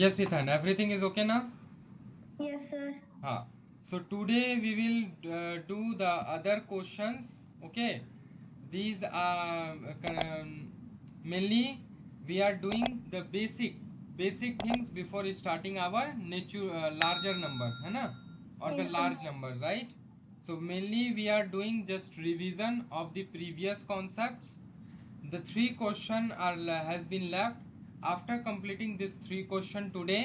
Yes, Ethan, everything is okay now? Yes, sir. Ha. So today we will do the other questions. Okay. These are mainly we are doing the basic things before starting our nature larger number, है ना? Or the Yes, sir. large number, right? So mainly we are doing just revision of the previous concepts. The three question has been left. After completing this three question today,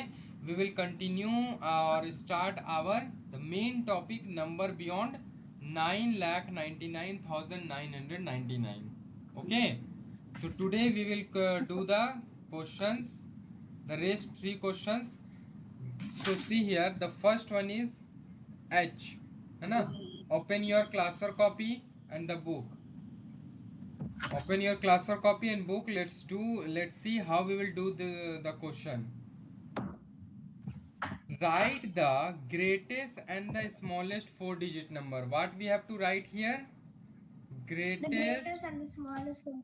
we will continue or start our the main topic number beyond 9,99,999. Okay. So today we will do the questions, the rest three questions. So see here, the first one is H, है ना? Open your class or copy and the book. Open your class or copy and book. Let's see how we will do the question. Write the greatest and the smallest four digit number. What we have to write here? The Greatest. greatest and the smallest one.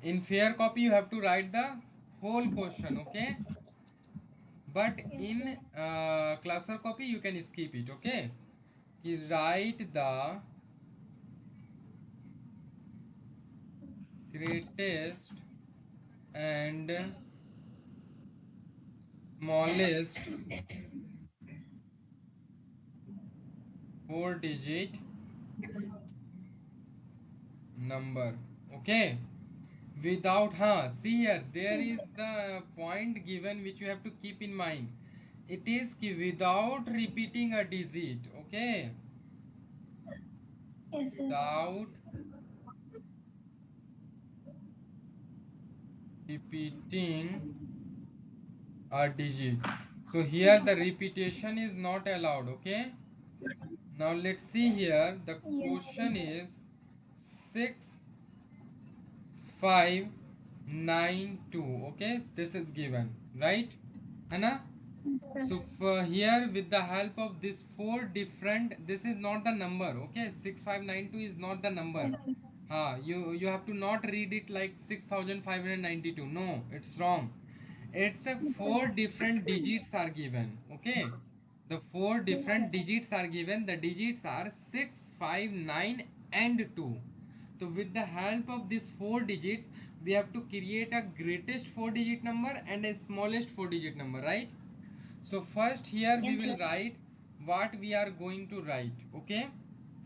In fair copy you have to write the whole question, okay? But Yes, sir. in class or copy you can skip it, okay? You write the greatest and smallest four digit number, okay? Without, see here, there Yes, is sir. the point given which you have to keep in mind. It is without repeating a digit, okay? Yes, sir. Without repeating a digit. So here the repetition is not allowed, okay? Now let's see here. The Yes, question sir. is 6592. Okay, this is given, right? Hana? So for here with the help of this four different, this is not the number. Okay, 6592 is not the number. Yes, sir. You have to not read it like 6592. No, it's wrong. It's a Yes, four sir. different digits are given. Okay, the four Yes, different sir. digits are given. The digits are 659 and 2. So with the help of these four digits, we have to create a greatest four digit number and a smallest four digit number, right? So first here we Yes, will sir. write what we are going to write, okay?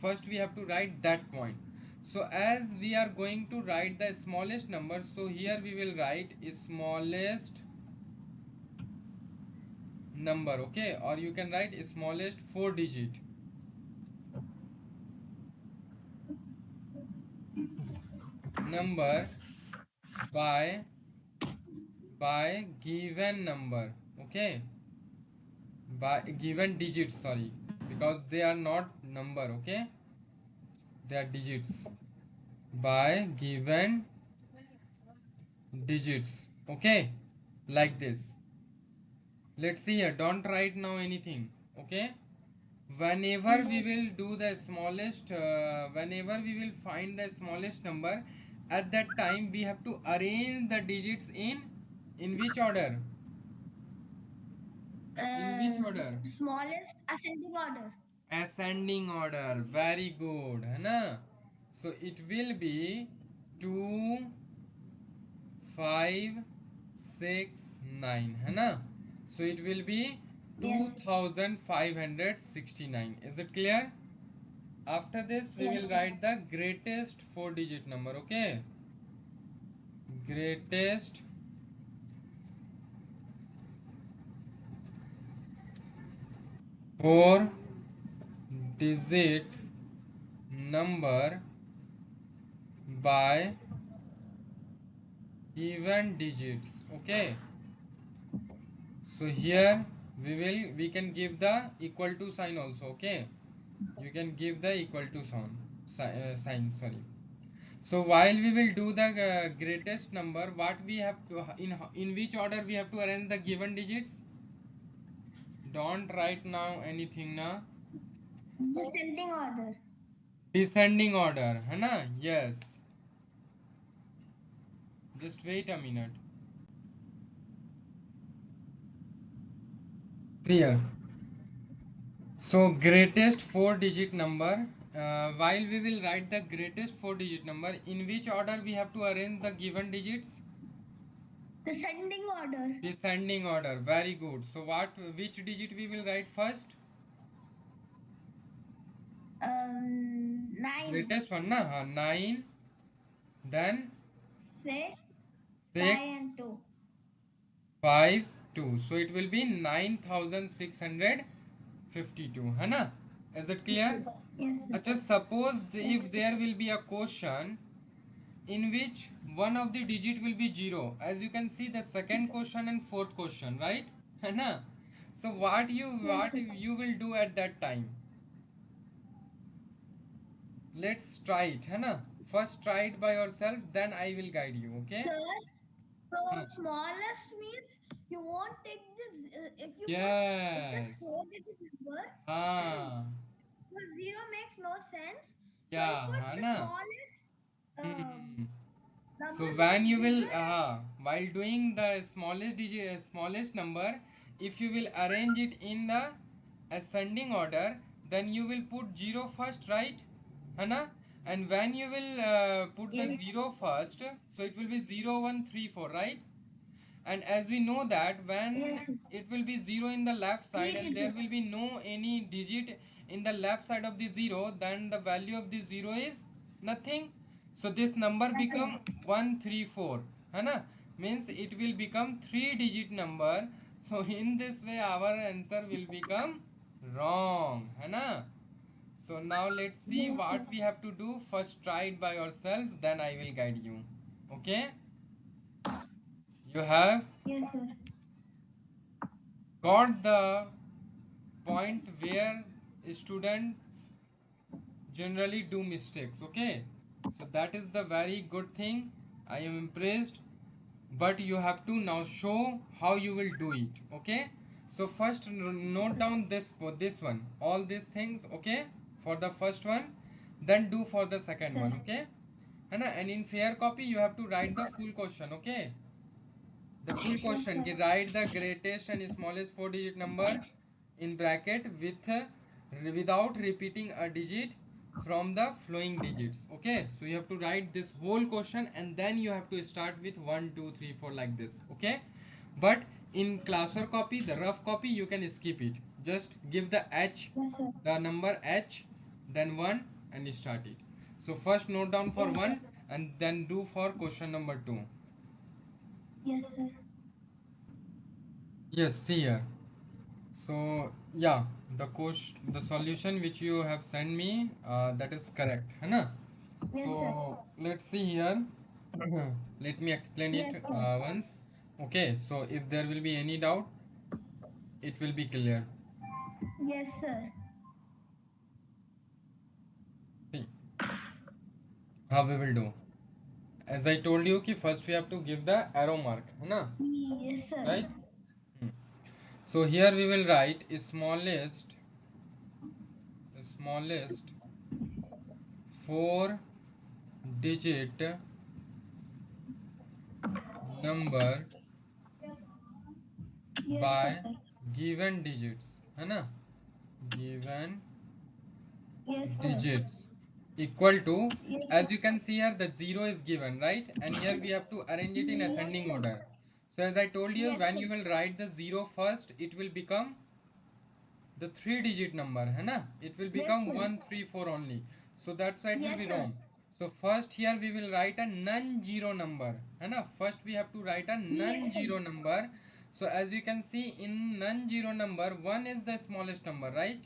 First we have to write that point. So as we are going to write the smallest number, so here we will write smallest number, okay? Or you can write smallest four digit number by given number, okay? By given digits, sorry, because they are not number, okay? They are digits. By given digits, okay? Like this. Let's see here, don't write now anything, okay? Whenever Yes, we sir. will do the smallest whenever we will find the smallest number, at that time we have to arrange the digits in which order? In which order? Smallest ascending order. Ascending order. Very good, है ना? So it will be 2 5 6 9, है ना? So it will be Yes. 2569. Is it clear? After this we will Yes, sir. write the greatest four digit number, okay? Greatest four digit number by even digits, okay? So here we can give the equal to sign also, okay? You can give the equal to sign, sorry. So while we will do the greatest number, what we have to in which order we have to arrange the given digits? Don't write now anything now. Descending order. Descending order, है ना? Yes. Just wait a minute. Here. So greatest four digit number. While we will write the greatest four digit number, in which order we have to arrange the given digits? Descending order. Descending order. Very good. So which digit we will write first? 9. Greatest one, na? 9. Then 6. 6, 5 and 2. 5, 2. So it will be 9652. है ना? Is it clear? Yes, sir. अच्छा, suppose if there will be a question in which one of the digit will be 0, as you can see the second question and fourth question, right? है ना? So what Yes, sir. you will do at that time? Let's try it, है ना? First try it by yourself, then I will guide you, okay? Sir, so Hmm. smallest means you won't take this. If you put it's a Yes. 4-digit number, हाँ, so 0 makes no sense. So क्या, you put है the ना? smallest Hmm. So number when which you is will bigger. while doing the smallest digit, smallest number, if you will arrange it in the ascending order, then you will put 0 first, right? है ना? And when you will put the Yes. 0 first, so it will be 0, 1, 3, 4, right? And as we know that when Yes. it will be 0 in the left side Three and there digit. will be no any digit in the left side of the 0, then the value of the 0 is nothing. So this number become 134, है ना? Means it will become 3-digit number. So in this way our answer will become wrong, है ना? So now let's see Yes, what sir. we have to do. First try it by yourself, then I will guide you. Okay? You have Yes, sir. got the point where students generally do mistakes. Okay, so that is the very good thing. I am impressed, but you have to now show how you will do it. Okay, so first note down this one, all these things, okay, for the first one, then do for the second Sir. one. Okay, and in fair copy you have to write the full question. Okay, the full question, sir. write the greatest and smallest four-digit number in bracket without repeating a digit from the flowing digits. Okay, so you have to write this whole question and then you have to start with 1, 2, 3, 4 like this. Okay, but in class or copy, the rough copy, you can skip it. Just give the H, Yes, sir. the number H, then 1 and start it. So first note down for Yes, 1 and then do for question number 2. Yes, sir. Yes, see here. So yeah, the solution which you have sent me, that is correct, है ना? Yes, sir. So let's see here. Let me explain it Yes, sir. once. Okay, so if there will be any doubt, it will be clear. Yes, sir. See how we will do. As I told you, कि first we have to give the arrow mark, है ना? Yes, sir. Right? So here we will write smallest four digit number Yes, by sir. given digits, है ना? Given Yes, sir. digits equal to, Yes, as sir. you can see here, the 0 is given, right? And here we have to arrange it in Yes, ascending sir. order. So as I told you, Yes, when sir. you will write the 0 first, it will become the 3-digit number, है ना? It will Yes, become sir. 1, 3, 4 only. So that's why it will Yes, be sir. wrong. So first here we will write a non-zero number, है ना? First we have to write a Yes, non-zero sir. number. So as you can see, in non-zero number, 1 is the smallest number, right?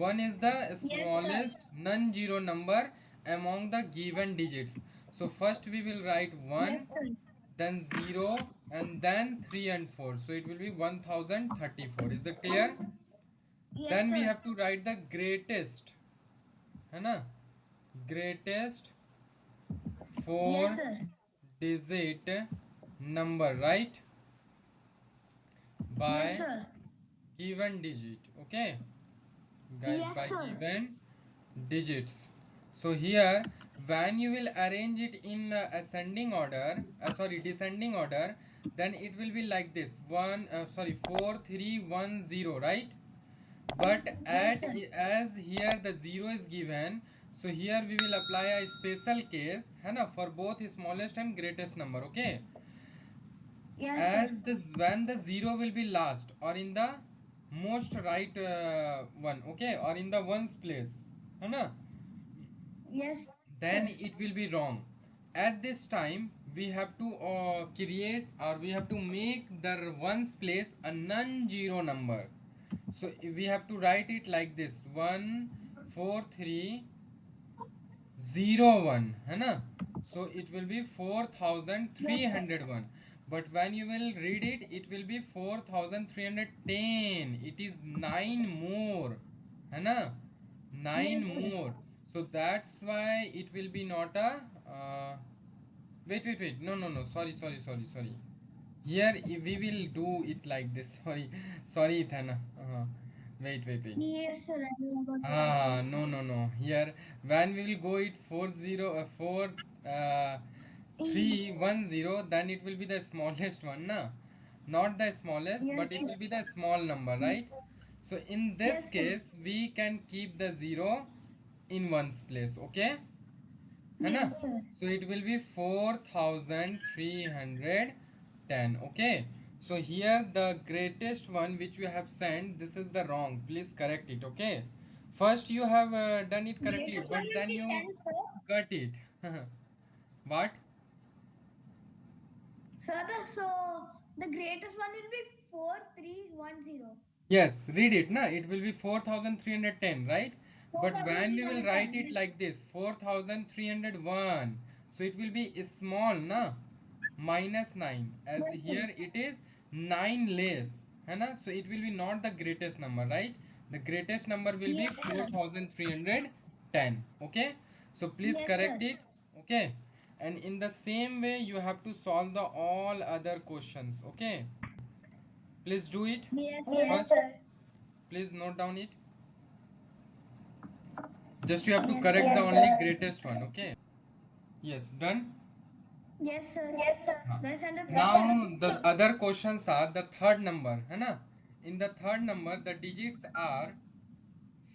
1 is the Yes, sir. smallest non-zero number among the given digits. So first we will write 1, Yes, sir. then 0, and then 3 and 4. So it will be 1034. Is it clear? Yes, Then we sir. have to write the greatest, है ना? Greatest Yes, 4 sir. digit number, right? Yes, By sir. given digit. Okay, guide Yes, by sir. given digits. So here, when you will arrange it in descending order, then it will be like this: 4 3 1 0, right? But Yes, sir. as here the 0 is given, so here we will apply a special case, है ना, for both smallest and greatest number. Okay, Yes, sir. as this when the 0 will be last or in the most right one, okay, or in the ones place, है ना, Yes, then sir. it will be wrong. At this time we have to create, or we have to make the ones place a non-zero number. So we have to write it like this: 14301, है ना. So it will be Yes, sir. 4301, but when you will read it, it will be 4310. It is 9 more, है ना, 9 Yes, sir. more. So that's why it will be not a wait, no, sorry. Here we will do it like this. Sorry Ethan. Wait. Yes, sir. I know about Ah, this. no. Here, when we will go it 4310, then it will be the smallest one, na? Not the smallest, Yes, but it sir. will be the small number, right? So in this Yes, sir. case, we can keep the 0 in ones place, okay? है ना? Yes, sir. So it will be 4310. Okay. So here the greatest one which you have sent, this is the wrong. Please correct it. Okay. First you have done it correctly, Greatest one but will then be you 10, sir. cut it. What? Sir, so the greatest one will be 4310. Yes, read it, na. It will be 4310, right? But when we will write 4310. it like this, 4301, so it will be small, na? Minus 9. As Yes, sir. here it is 9 less, है ना? So it will be not the greatest number, right? The greatest number will be Yes, sir. 4310. Okay? So please Yes, correct sir. it. Okay? And in the same way, you have to solve the all other questions. Okay? Please do it. Yes, First, sir. please note down it. Just you have to Yes, correct the sir. only greatest one. Okay? Yes, done. Yes, sir. हाँ. Press and Now repeat. the other questions are the third number, है ना? In the third number, the digits are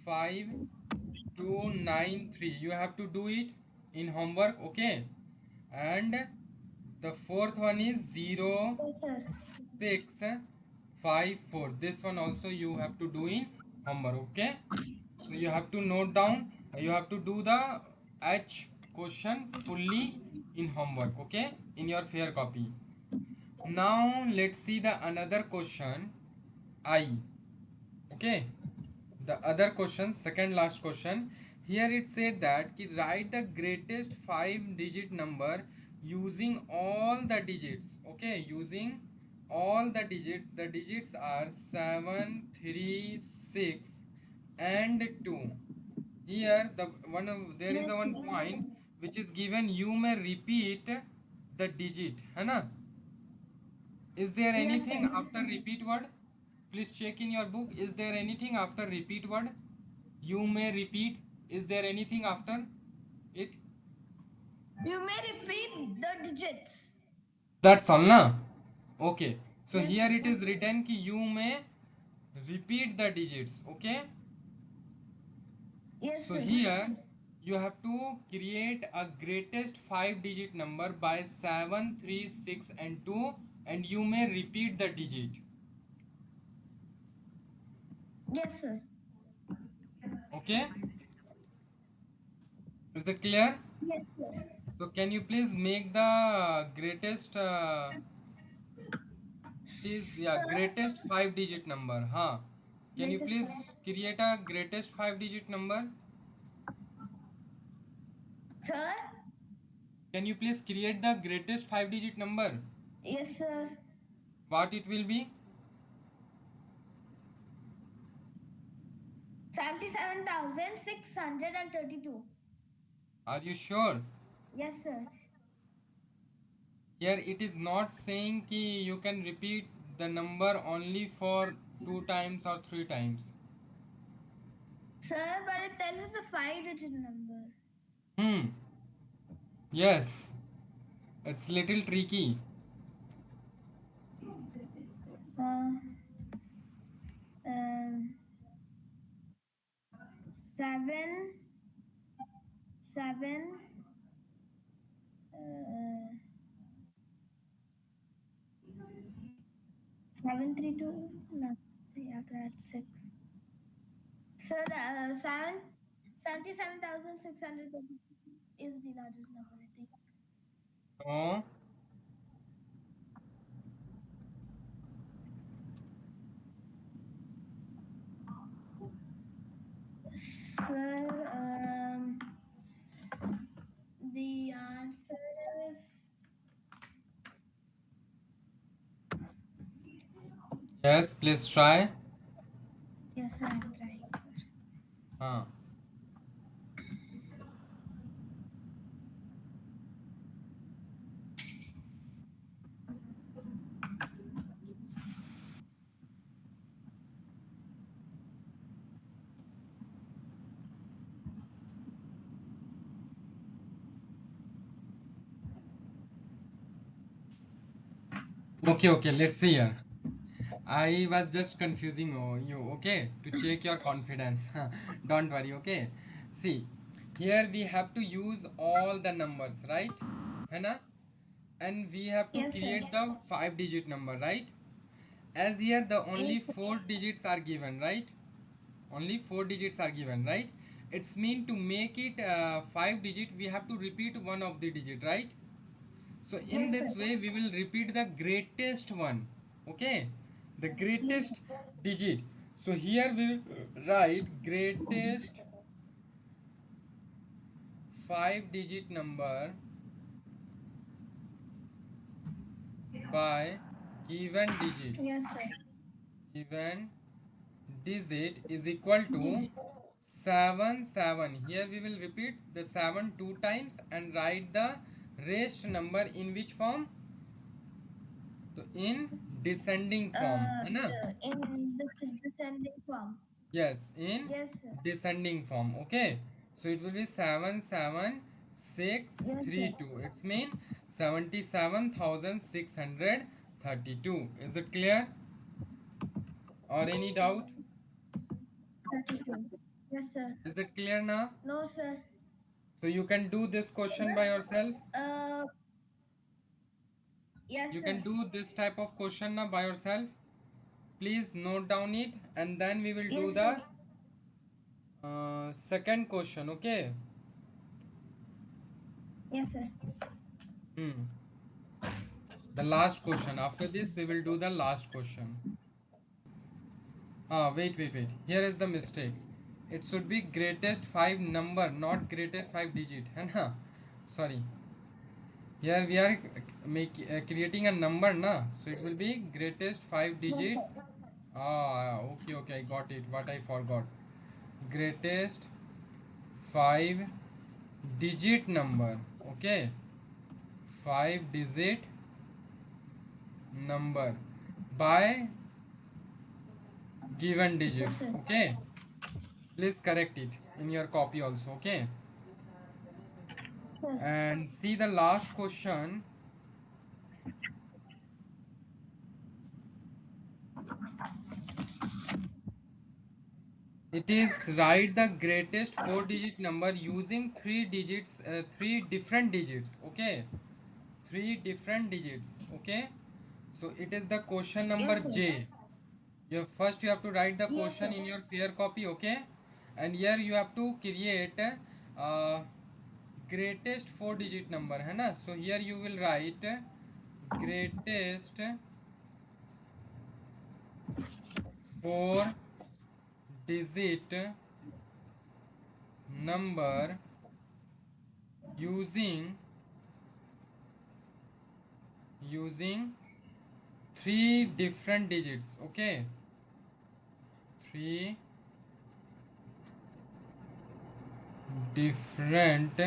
5293. You have to do it in homework, okay? And the fourth one is Yes, sir. 0654. This one also you have to do in homework, okay? So you have to note down, you have to do the H question fully in homework, okay? In your fair copy. Now let's see the another question. I. Okay. The other question, second last question. Here it said that ki write the greatest 5-digit number using all the digits. Okay, using all the digits. The digits are 7, 3, 6, and 2. Here there is Yes, a one sir. point which is given. You may repeat the digit, है ना? Is there Yes, anything sir. after repeat word? Please check in your book. Is there anything after repeat word? You may repeat. Is there anything after it? You may repeat the digits. That's all, na? Okay. So Yes, here sir. it is written ki you may repeat the digits. Okay. Yes, So sir. here you have to create a greatest 5-digit number by 7, 3, 6, and 2, and you may repeat the digit. Yes, sir. Okay. Is it clear? Yes, sir. So can you please make the greatest Sir, greatest 5-digit number. Huh? Can you latest please one. create a greatest 5-digit number? Sir? Can you please create the greatest 5-digit number? Yes, sir. What it will be? 77,632. Are you sure? Yes, sir. Here it is not saying ki you can repeat the number only for 2 times or 3 times. Sir, but it tells us a 5-digit number. Hmm. Yes. It's little tricky. Uh, um, 7, 7, uh, 732. No, you have to add 6. So the 77,600 is the largest number, I think. No. Sir, the answer is Yes, please try. yes, sir, I'm trying, sir. Huh. Okay, let's see here. I was just confusing you, okay, to check your confidence. Don't worry, okay. See, here we have to use all the numbers, right? है ना? And we have to Yes, sir. create the 5-digit number, right? As here the only Yes, sir. 4 digits are given, right? Only 4 digits are given, right? It's mean to make it 5 digit, we have to repeat one of the digit, right? So in Yes, this sir. way we will repeat the greatest one, okay, the Yes, sir. greatest digit. So here we will write greatest 5-digit number by given digit. Yes, sir. Given digit is equal to Digit. 7 7. Here we will repeat the 7 two times and write the rest number in which form? So in descending form, है ना? In the descending form. Yes, in Yes, sir. descending form. Okay. So it will be 7 7 6 Yes, sir. 3 2. It's mean 77,632. Is it clear? Or any doubt? 32. Yes, sir. Is it clear now? No, sir. So you can do this question by yourself. Uh, yes, You sir. can do this type of question now by yourself. Please note down it and then we will do Yes, the sir. second question. Okay. Yes, sir. Hmm. The last question. After this, we will do the last question. Wait. Here is the mistake. It should be greatest 5 number, not greatest 5 digit. है ना? Sorry. Here we are creating a number, na? So it will be greatest 5 Yes, digit. sir. Okay, I got it. What I forgot. Greatest 5 digit number. Okay. 5 digit number by given Yes, digits. sir. Okay. Please correct it in your copy also. Okay. Sir. And see the last question. It is write the greatest 4-digit number using 3 different digits. Okay. 3 different digits. Okay. So it is the question number Yes, sir. J. First you have to write the Yes, question sir. in your fair copy. Okay. And here you have to create greatest 4-digit number. है ना? So here you will write greatest 4-digit number using 3 different digits. Okay, 3 different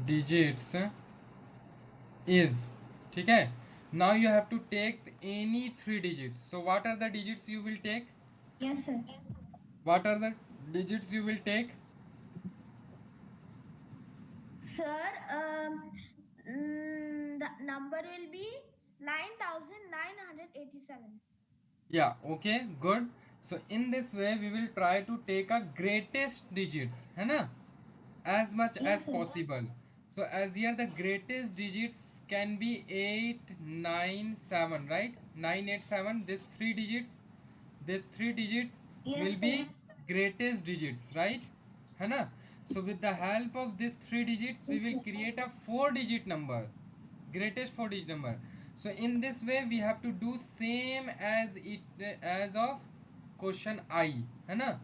digits is, ठीक है. Now you have to take any 3 digits. So what are the digits you will take? Yes, sir. What are the digits you will take? Sir, the number will be 9,987. Yeah, okay, good. So in this way we will try to take a greatest digits, है ना, as much Yes, as sir. possible. So as here the greatest digits can be 897, right? 987, this three digits Yes, will sir. be greatest digits, right? है ना? So with the help of these three digits we will create a four digit number, greatest four digit number. So in this way we have to do same as it as of question I, है ना?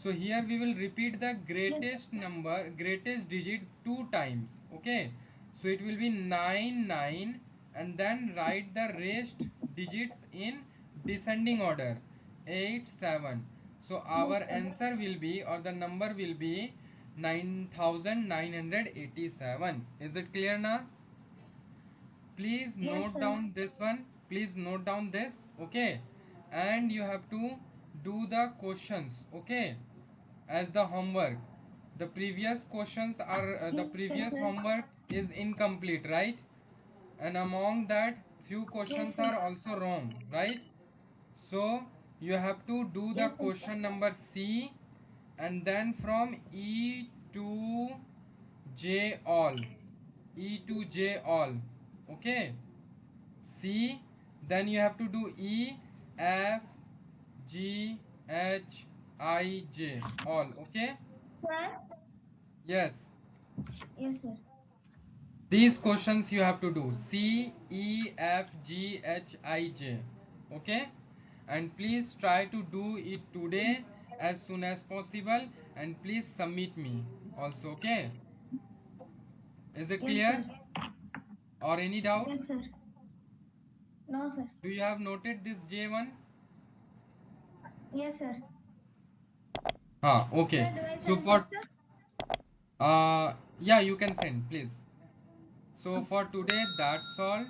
So here we will repeat the Yes. greatest number, greatest digit two times. Okay, so it will be 9 9, and then write the rest digits in descending order, 8 7. So our answer will be, or the number will be 9987. Is it clear now? Please Yes, note sir. down this one, please note down this. Okay, and you have to do the questions, okay, as the homework. The previous questions are the Yes, previous sir. homework is incomplete, right? And among that few Yes, questions sir. are also wrong, right? So you have to do the Yes, sir. question number C, and then from E to J all, E to J all, okay. C, then you have to do E, F, G, H, I, J, all, okay. Sir? Yes, Yes, sir. these questions you have to do C, E, F, G, H, I, J, okay. And please try to do it today as soon as possible, and please submit me also, okay. Is it Yes, sir. clear or any doubt? Yes, sir. No, sir. Do you have noted this J1? Yes, sir. Okay. Sir, do I So send for picture? yeah, you can send please. So for today that's all.